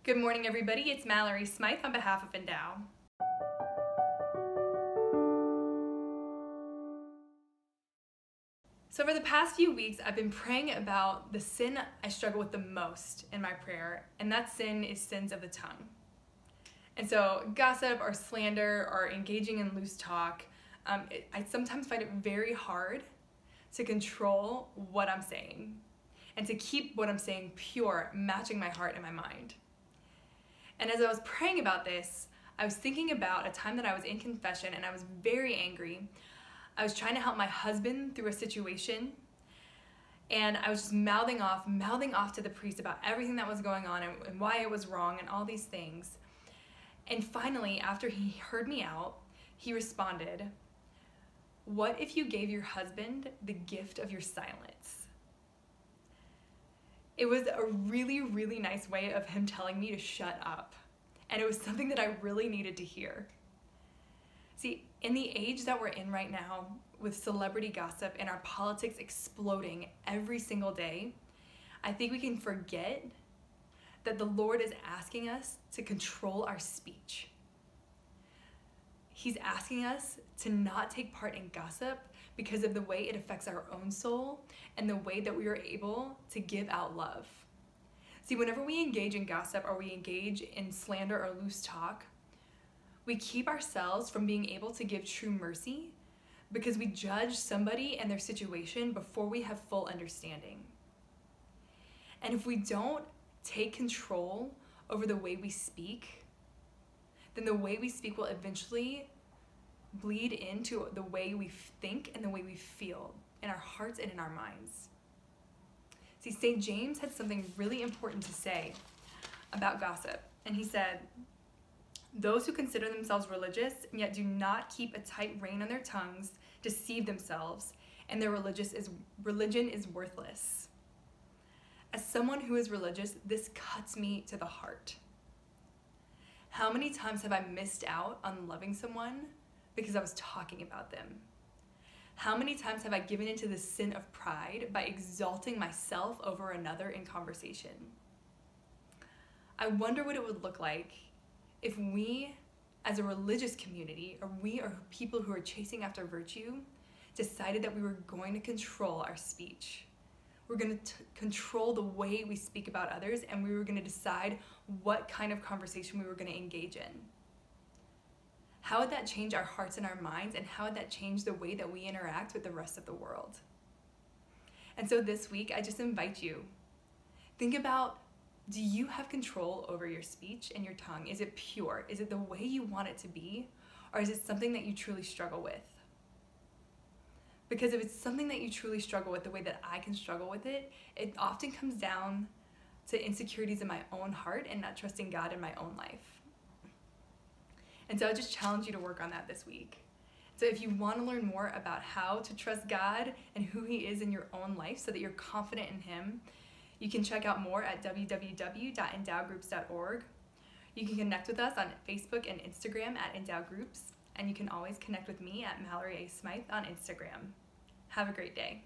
Good morning, everybody. It's Mallory Smythe on behalf of Endow. So for the past few weeks, I've been praying about the sin I struggle with the most in my prayer, and that sin is sins of the tongue. And so gossip or slander or engaging in loose talk, I sometimes find it very hard to control what I'm saying and to keep what I'm saying pure, matching my heart and my mind. And as I was praying about this, I was thinking about a time that I was in confession and I was very angry. I was trying to help my husband through a situation, and I was just mouthing off to the priest about everything that was going on and why it was wrong and all these things. And finally, after he heard me out, he responded, "What if you gave your husband the gift of your silence?" It was a really, really nice way of him telling me to shut up. And it was something that I really needed to hear. See, in the age that we're in right now, with celebrity gossip and our politics exploding every single day, I think we can forget that the Lord is asking us to control our speech. He's asking us to not take part in gossip because of the way it affects our own soul and the way that we are able to give out love. See, whenever we engage in gossip or we engage in slander or loose talk, we keep ourselves from being able to give true mercy because we judge somebody and their situation before we have full understanding. And if we don't take control over the way we speak, then the way we speak will eventually bleed into the way we think and the way we feel in our hearts and in our minds. See, St. James had something really important to say about gossip, and he said, "Those who consider themselves religious and yet do not keep a tight rein on their tongues deceive themselves, and their religion is worthless." As someone who is religious, this cuts me to the heart. How many times have I missed out on loving someone because I was talking about them? How many times have I given into the sin of pride by exalting myself over another in conversation? I wonder what it would look like if we, as a religious community, or we are people who are chasing after virtue, decided that we were going to control our speech. We're going to control the way we speak about others, and we were going to decide what kind of conversation we were going to engage in. How would that change our hearts and our minds, and how would that change the way that we interact with the rest of the world? And so this week, I just invite you, think about, do you have control over your speech and your tongue? Is it pure? Is it the way you want it to be? Or is it something that you truly struggle with? Because if it's something that you truly struggle with, the way that I can struggle with it, it often comes down to insecurities in my own heart and not trusting God in my own life. And so I just challenge you to work on that this week. So if you want to learn more about how to trust God and who He is in your own life so that you're confident in Him, you can check out more at www.endowgroups.org. You can connect with us on Facebook and Instagram at endowgroups, and you can always connect with me at Mallory A. Smythe on Instagram. Have a great day.